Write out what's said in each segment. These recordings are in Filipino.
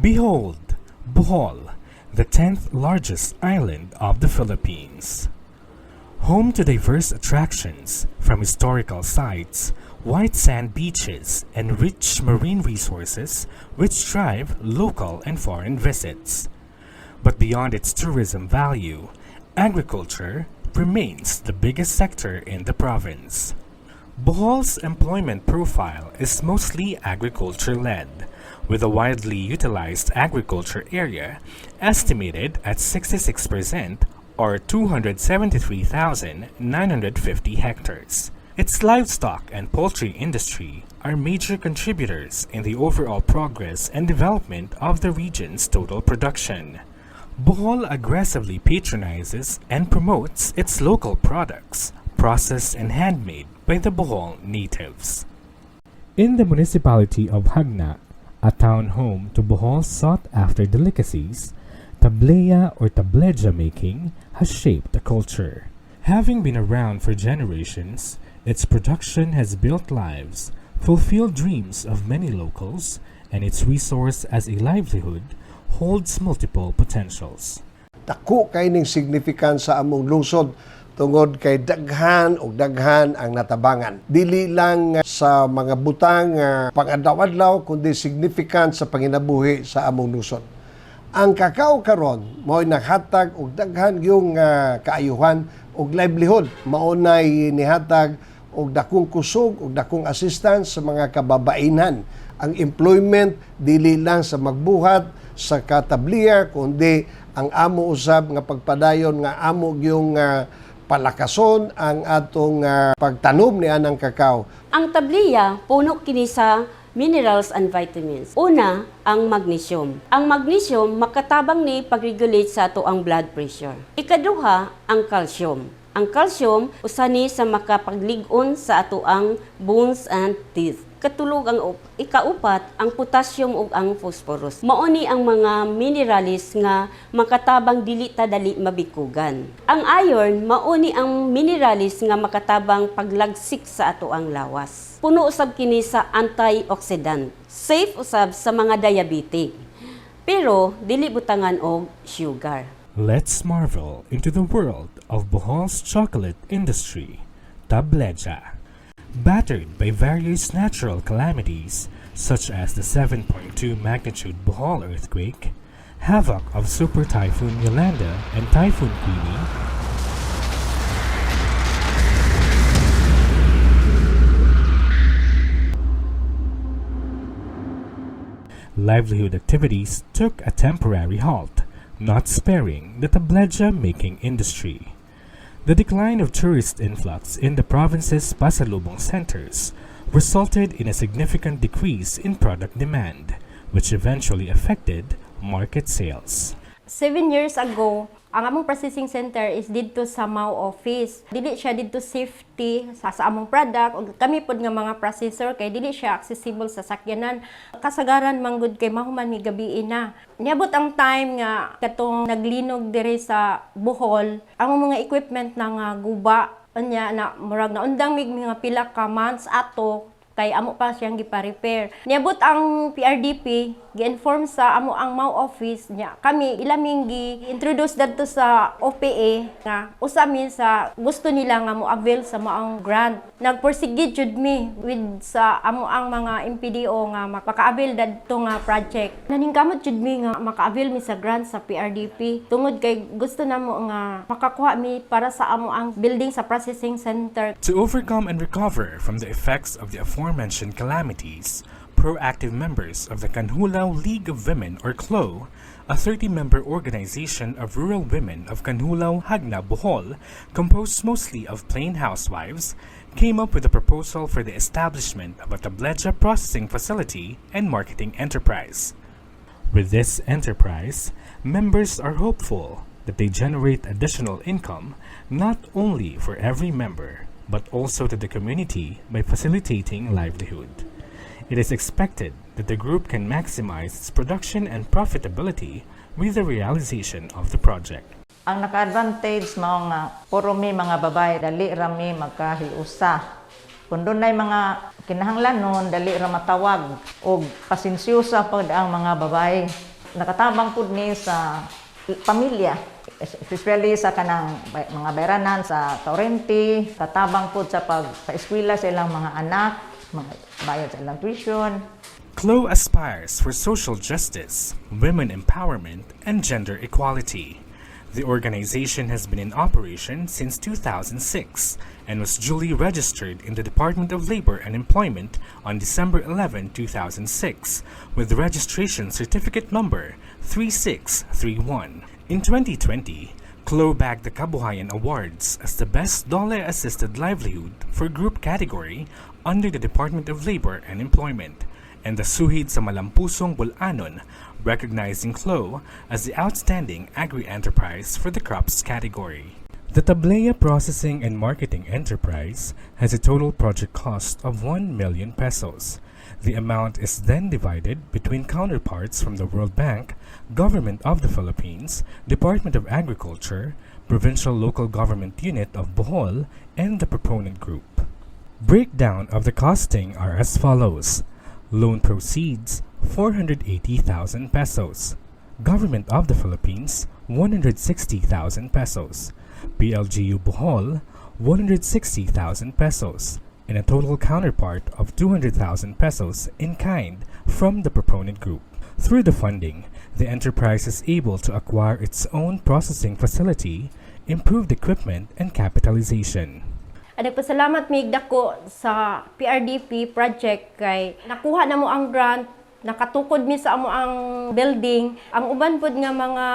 Behold, Bohol, the 10th largest island of the Philippines. Home to diverse attractions from historical sites, white sand beaches, and rich marine resources which drive local and foreign visits. But beyond its tourism value, agriculture remains the biggest sector in the province. Bohol's employment profile is mostly agriculture-led, with a widely utilized agriculture area estimated at 66% or 273,950 hectares. Its livestock and poultry industry are major contributors in the overall progress and development of the region's total production. Bohol aggressively patronizes and promotes its local products, processed and handmade by the Bohol natives. In the municipality of Hagna, a town home to Bohol's sought-after delicacies, Tableja or Tableja making has shaped a culture. Having been around for generations, its production has built lives, fulfilled dreams of many locals, and its resource as a livelihood holds multiple potentials. Dako kay ning significance sa among lungsod tungod kay daghan ang natabangan. Dili lang sa mga butang pang-adlaw-adlaw kundi significant sa panginabuhi sa among lungsod. Ang kakao karon mao'y naghatag og daghan yung kaayuhan og livelihood, maunay nihatag og dakong kusog og dakong assistance sa mga kababainan. Ang employment dili lang sa magbuhat sa katabliya kundi ang amo usab nga pagpadayon nga amo yung palakason ang atong pagtanom ni anang kakao. Ang tableya puno kini sa minerals and vitamins. Una, ang magnesium. Ang magnesium makatabang ni pag-regulate sa ato ang blood pressure. Ikaduha, ang calcium. Ang calcium usa ni sa makapaglig-on sa ato ang bones and teeth. Katulog ang ikaupat, ang potassium ug ang phosphorus. Mao ni ang mga minerals nga makatabang dili ta dali mabikugan. Ang iron mao ni ang minerals nga makatabang paglagsik sa ato ang lawas. Puno usab kini sa antioxidant. Safe usab sa mga diabetic. Pero dili butangan og sugar. Let's marvel into the world of Bohol's chocolate industry, Tableja. Battered by various natural calamities, such as the 7.2 magnitude Bohol earthquake, havoc of Super Typhoon Yolanda and Typhoon Queenie, livelihood activities took a temporary halt, not sparing the Tableja making industry. The decline of tourist influx in the province's pasalubong centers resulted in a significant decrease in product demand, which eventually affected market sales. 7 years ago, ang among processing center is didto sa Mau office. Dili siya didto safety sa among product ug kami pod nga mga processor kay dili siya accessible sa sakyanan. Kasagaran manggod kay mahuman ni gabi na. Niabot ang time nga katong naglinog diri sa Bohol, ang mga equipment na nga guba anya na murag na undang mig mga pila ka months ato kay amo pa siyang gipa-repair. Niabot ang PRDP, gi-inform sa amo ang Mau office niya. Kami ilaming gi-introduce dadto sa OPA nga usami sa gusto nila nga mo avail sa maong grant. Nagpursige jud mi with sa amo ang mga MPDO nga maka-avail dadto nga project. Naningkamot jud mi nga maka-avail mi sa grant sa PRDP tungod kay gusto namo nga makakuha mi para sa amo ang building sa processing center. To overcome and recover from the effects of the aforementioned calamities, proactive members of the Kanhulaw League of Women or CLO, a 30-member organization of rural women of Kanhulaw, Hagna, Bohol, composed mostly of plain housewives, came up with a proposal for the establishment of a Tableja processing facility and marketing enterprise. With this enterprise, members are hopeful that they generate additional income not only for every member, but also to the community by facilitating livelihood. It is expected that the group can maximize its production and profitability with the realization of the project. Ang naka-advantage mao nga puro mi mga babae dali ra mi magkahiusa Kung doon na mga kinahanglanon, dali ra matawag o pasensyosa pag ang mga babae. Nakatabang po ni sa pamilya, especially sa kanang mga bayranan sa Torrente, katabang po sa pag-eskwela sa ilang mga anak, mga bayad sa ilang tuition. CLO aspires for social justice, women empowerment, and gender equality. The organization has been in operation since 2006 and was duly registered in the Department of Labor and Employment on December 11, 2006 with registration certificate number 3631. In 2020, CLO bagged the Kabuhayan Awards as the Best Dole-Assisted Livelihood for Group category under the Department of Labor and Employment, and the Suhid sa Malampusong Bulanon, recognizing CLO as the Outstanding Agri-Enterprise for the Crops category. The Tableja Processing and Marketing Enterprise has a total project cost of 1 million pesos. The amount is then divided between counterparts from the World Bank, Government of the Philippines, Department of Agriculture, Provincial Local Government Unit of Bohol, and the proponent group. Breakdown of the costing are as follows. Loan proceeds, 480,000 pesos. Government of the Philippines, 160,000 pesos. PLGU Bohol, 160,000 pesos. And a total counterpart of 200,000 pesos in kind from the proponent group. Through the funding, the enterprise is able to acquire its own processing facility, improved equipment, and capitalization. Nagpasalamat mig dako sa PRDP project kay nakuha na mo ang grant, nakatukod mi sa amo ang building. Ang uban pod nga mga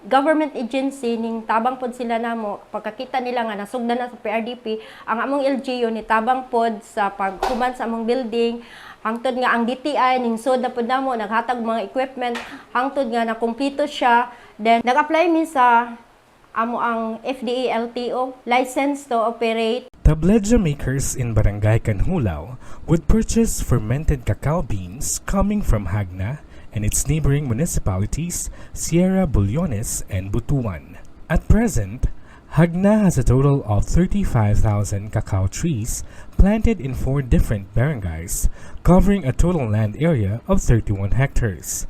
government agency ning tabang pod sila namo pagkakita nila nga nasugdan na sa PRDP, ang among LGU ni tabang pod sa paghuman sa among building. Hangtod nga ang DTI ning sud na pod namo naghatag mga equipment, hangtod nga nakumpleto siya. Then nag-apply mi sa amo ang FDA LTO license to operate. Tableja makers in Barangay Canhulao would purchase fermented cacao beans coming from Hagna and its neighboring municipalities, Sierra Bullones and Butuan. At present, Hagna has a total of 35,000 cacao trees planted in 4 different barangays, covering a total land area of 31 hectares.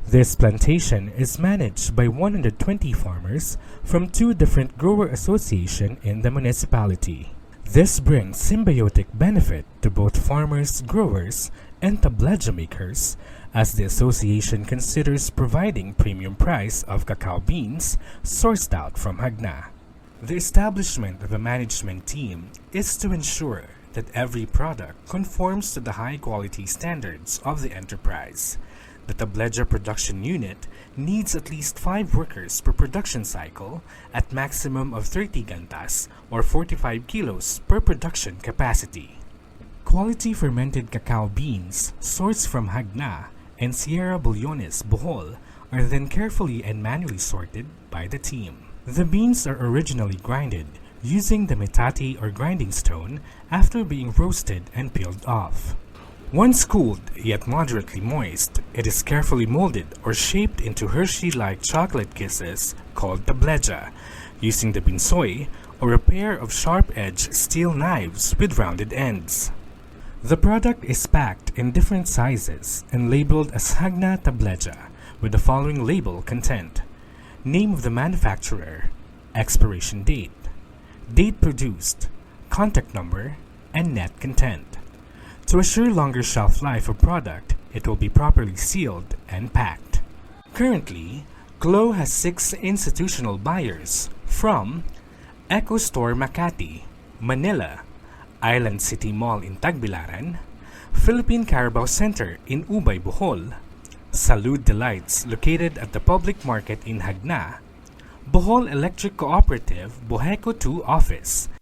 This plantation is managed by 120 farmers from 2 different grower associations in the municipality. This brings symbiotic benefit to both farmers, growers, and tableja makers, as the association considers providing premium price of cacao beans sourced out from Hagna. The establishment of a management team is to ensure that every product conforms to the high-quality standards of the enterprise. The Tableja production unit needs at least 5 workers per production cycle at maximum of 30 gantas or 45 kilos per production capacity. Quality fermented cacao beans sourced from Hagna and Sierra Bullones, Bohol are then carefully and manually sorted by the team. The beans are originally grinded using the metate or grinding stone after being roasted and peeled off. Once cooled yet moderately moist, it is carefully molded or shaped into Hershey-like chocolate kisses called tableja, using the binsoy or a pair of sharp-edged steel knives with rounded ends. The product is packed in different sizes and labeled as Hagna Tableja with the following label content: name of the manufacturer, expiration date, date produced, contact number, and net content. To assure longer shelf life of product, it will be properly sealed and packed. Currently, CLO has 6 institutional buyers from Eco Store Makati, Manila, Island City Mall in Tagbilaran, Philippine Carabao Center in Ubay, Bohol, Salud Delights located at the Public Market in Hagna, Bohol Electric Cooperative Boheco 2 Office.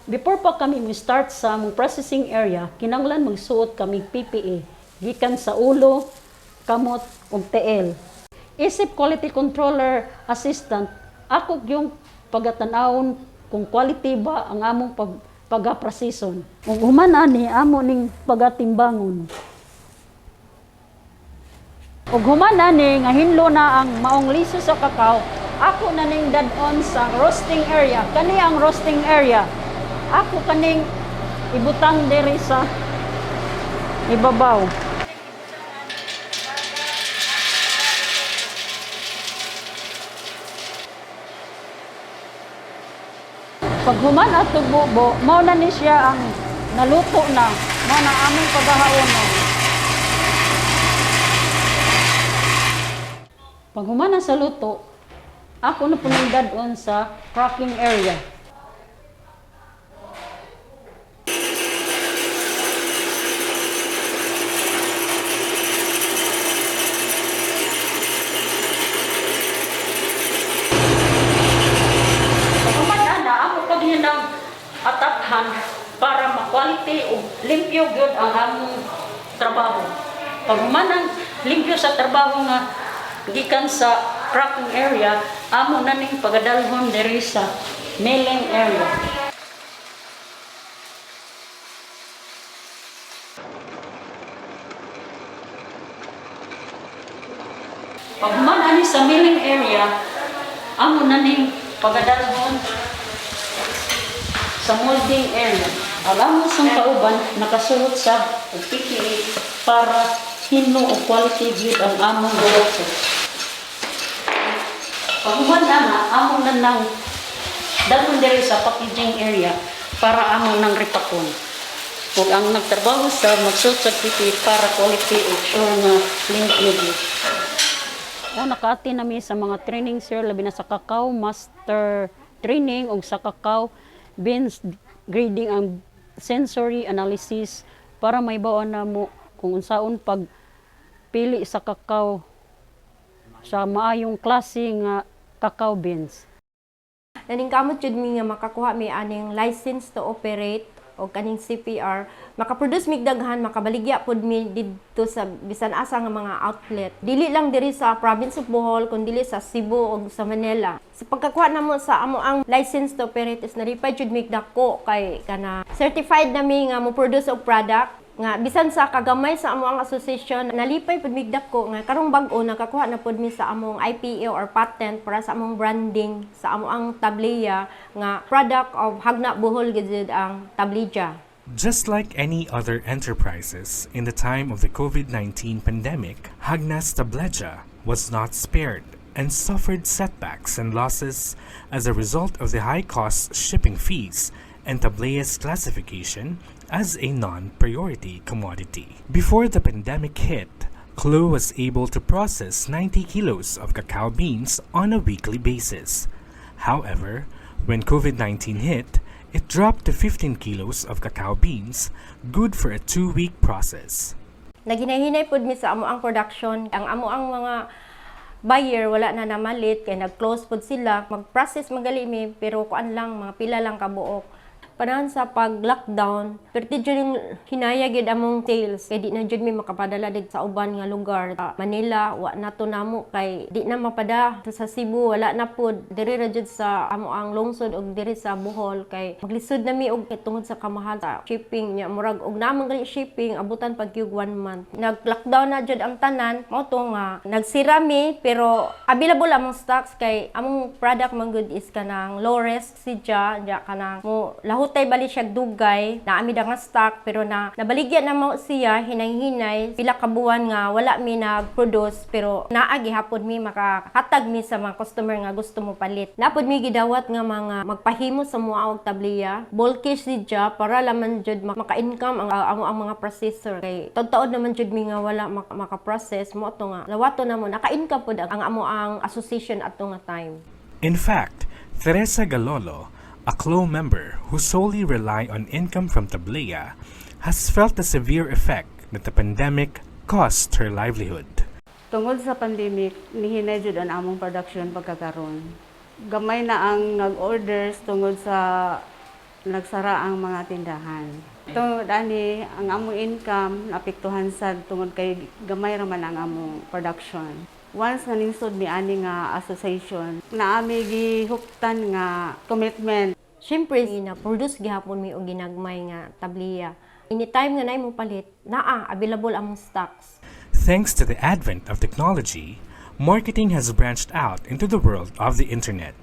Before pa kami start sa among processing area, kinanglan magsuot kami PPE, gikan sa ulo, kamot, ug TL. Isip quality controller assistant, ako yung pagatanawon kung quality ba ang among pagaprosesyon. Ug human ani amo ning pagatimbangon. Ug human ani nga hinlo na ang maong liso sa kakao, ako na ning dadon sa roasting area. Kani ang roasting area. Ako kaning ibutang diri sa ibabaw. Pag human at bubo, mao na ni siya ang naluto na, mao na among paghahaonon. Pag human na sa luto, ako na po nang dadon sa cracking area. Ng atakhan para ma-quality o limpyo gyud ang among trabaho. Pag human limpyo sa trabaho nga gikan sa cracking area, amo na ning pagadalhon diri sa milling area. Pag human ani sa milling area, amo na ning pagadalhon sa molding area. Alam mo sa kauban, nakasuot sa PPA para hinno o quality gyud ang among produkto. Paghuman na among nang dalhon diri sa packaging area para among nang repakon. Ug ang nagtrabaho sa magsuot sa PPA para quality o sure nga limpyo gyud. Nakaati nami sa mga training sir labi na sa cacao master training ug sa cacao beans grading ang sensory analysis para maibaw na mo kung unsaon pag pili sa cacao sa maayong klase nga cacao beans. Naning kamot jud mi nga makakuha mi aning license to operate o kaning CPR, makaproduce mig daghan, makabaligya pod mi didto sa bisan asa nga mga outlet. Dili lang diri sa province of Bohol kundi dili sa Cebu ug sa Manila. Sa pagkakuha namo sa amo ang license to operate is na-reply jud mig dako kay kana certified na mi nga mo produce og product nga bisan sa kagamay sa amo ang association nalipay pud mig dako nga karong bag-o nakakuha na pud mi sa among IPA or patent para sa among branding sa amo ang Tableja nga product of Hagna Bohol gid ang Tableja. Just like any other enterprises in the time of the COVID-19 pandemic, Hagna's Tableja was not spared and suffered setbacks and losses as a result of the high-cost shipping fees and Tableja's classification as a non-priority commodity. Before the pandemic hit, Clo was able to process 90 kilos of cacao beans on a weekly basis. However, when COVID-19 hit, it dropped to 15 kilos of cacao beans, good for a 2-week process. Naghinay-hinay pud mi sa amo ang production, ang amo ang mga buyer wala na namalit kay nag-close pud sila, mag-process magali mi pero kuan lang mga pila lang kabuok. Panahon sa pag-lockdown, perti jud yung hinaya gid among sales kay di na jud mi makapadala dig sa uban nga lugar. Sa Manila wa na to namo kay di na mapada sa Cebu wala na pud diri ra jud sa amo ang lungsod ug diri sa Bohol kay maglisod na mi og tungod sa kamahal sa shipping nya murag og namang gali shipping abutan pag 1 month. Nag-lockdown na jud ang tanan mao to nga nagsira mi pero available among stocks kay among product man good is kanang low risk sidya kanang mo tay bali siya dugay na ami nga stock pero nabaligyan na mo siya hinay-hinay pila ka buwan nga wala mi nag-produce pero naagi hapon mi makakatag mi sa mga customer nga gusto mo palit. Napod mi gidawat nga mga magpahimo sa mua og Tableja bulkish sidya para laman jud maka-income ang mga processor kay taud-taud naman jud mi nga wala maka-process mo ato nga lawato na mo naka-income pod ang amo ang association ato nga time. In fact, Teresa Galolo, a Clo member who solely rely on income from Tableja, has felt the severe effect that the pandemic caused her livelihood. Tungod sa pandemic, nihinay jud ang among production pagkakaroon. Gamay na ang nag-orders tungod sa nagsara ang mga tindahan. Tungod ani ang among income naapektuhan sad tungod kay gamay ra man ang among production. Once nga ningsod mi ani nga association, naami gihuptan nga commitment Siyempre, na-produce gihapon mi og ginagmay nga tableya. Anytime nga naay mo palit, available among stocks. Thanks to the advent of technology, marketing has branched out into the world of the internet.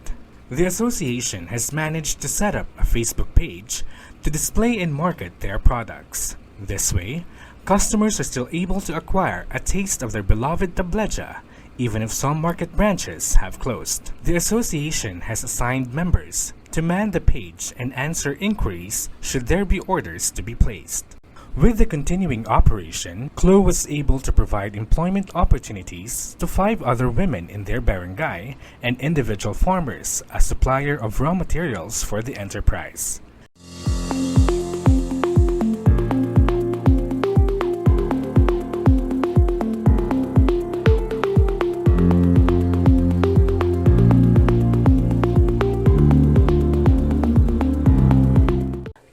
The association has managed to set up a Facebook page to display and market their products. This way, customers are still able to acquire a taste of their beloved Tableja, even if some market branches have closed. The association has assigned members to man the page and answer inquiries should there be orders to be placed. With the continuing operation, CLO was able to provide employment opportunities to 5 other women in their barangay and individual farmers as supplier of raw materials for the enterprise.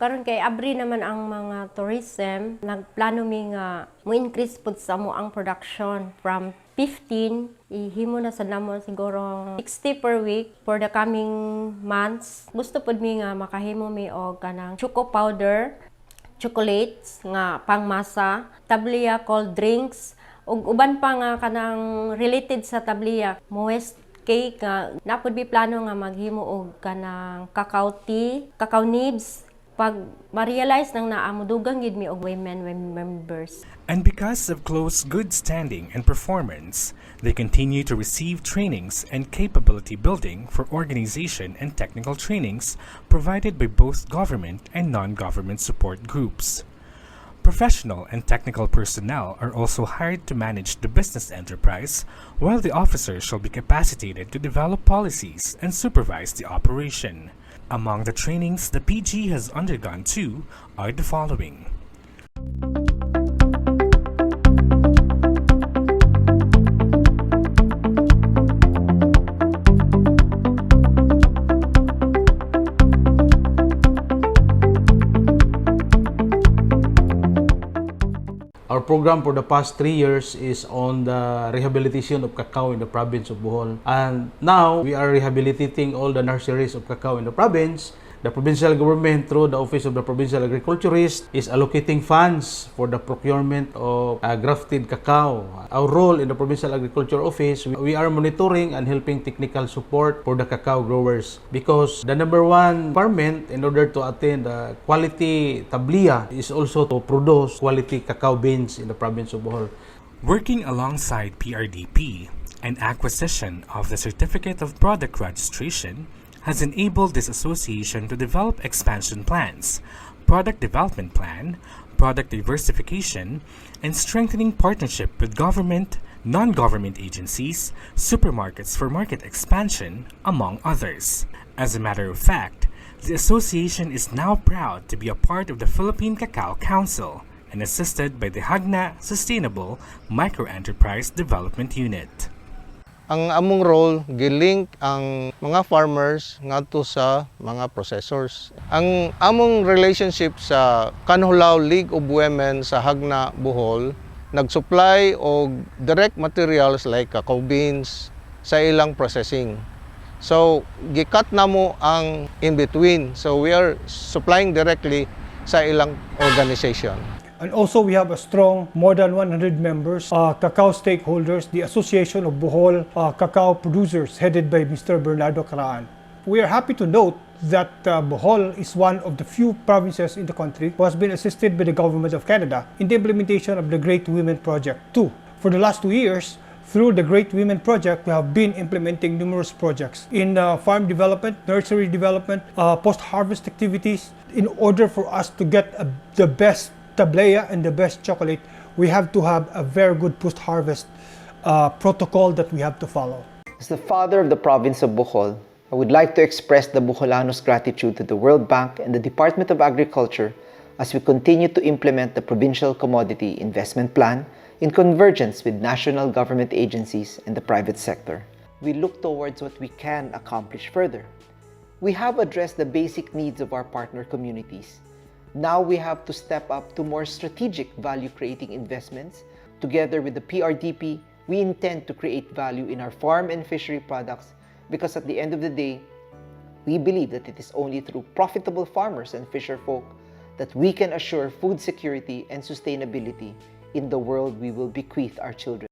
Karon kay abri naman ang mga tourism, nagplano mi nga mo increase pud sa mo ang production from 15 ihimo na sa namon siguro 60 per week for the coming months. Gusto pud mi nga makahimo mi og kanang choco powder, chocolates nga pangmasa, tableya cold drinks ug uban pa nga kanang related sa tableya, moist cake nga napud mi plano nga maghimo og kanang cacao tea, cacao nibs. Pag ma-realize nang naamudugang gid mi og women members. And because of CLO's good standing and performance, they continue to receive trainings and capability building for organization and technical trainings provided by both government and non-government support groups. Professional and technical personnel are also hired to manage the business enterprise, while the officers shall be capacitated to develop policies and supervise the operation. Among the trainings the PG has undergone too are the following. Our program for the past 3 years is on the rehabilitation of cacao in the province of Bohol. And now, we are rehabilitating all the nurseries of cacao in the province. The provincial government, through the Office of the Provincial Agriculturist, is allocating funds for the procurement of grafted cacao. Our role in the Provincial Agriculture Office, we are monitoring and helping technical support for the cacao growers, because the number one requirement in order to attain the quality tableya is also to produce quality cacao beans in the province of Bohol. Working alongside PRDP, an acquisition of the Certificate of Product Registration has enabled this association to develop expansion plans, product development plan, product diversification, and strengthening partnership with government, non-government agencies, supermarkets for market expansion, among others. As a matter of fact, the association is now proud to be a part of the Philippine Cacao Council and assisted by the Hagna Sustainable Microenterprise Development Unit. Ang among role, gilink ang mga farmers ngadto sa mga processors. Ang among relationship sa Kanhulaw League of Women sa Hagna, Bohol, nag-supply og direct materials like cacao beans sa ilang processing. So, gikat namo ang in-between. So, we are supplying directly sa ilang organization. And also we have a strong, more than 100 members, cacao stakeholders, the Association of Bohol Cacao Producers, headed by Mr. Bernardo Caraan. We are happy to note that Bohol is one of the few provinces in the country who has been assisted by the Government of Canada in the implementation of the Great Women Project 2. For the last 2 years, through the Great Women Project, we have been implementing numerous projects in farm development, nursery development, post-harvest activities. In order for us to get the best tableya and the best chocolate, we have to have a very good post-harvest protocol that we have to follow. As the father of the province of Bohol, I would like to express the Boholanos' gratitude to the World Bank and the Department of Agriculture as we continue to implement the Provincial Commodity Investment Plan in convergence with national government agencies and the private sector. We look towards what we can accomplish further. We have addressed the basic needs of our partner communities. Now we have to step up to more strategic value-creating investments. Together with the PRDP, we intend to create value in our farm and fishery products because at the end of the day, We believe that it is only through profitable farmers and fisherfolk that we can assure food security and sustainability in the world we will bequeath our children.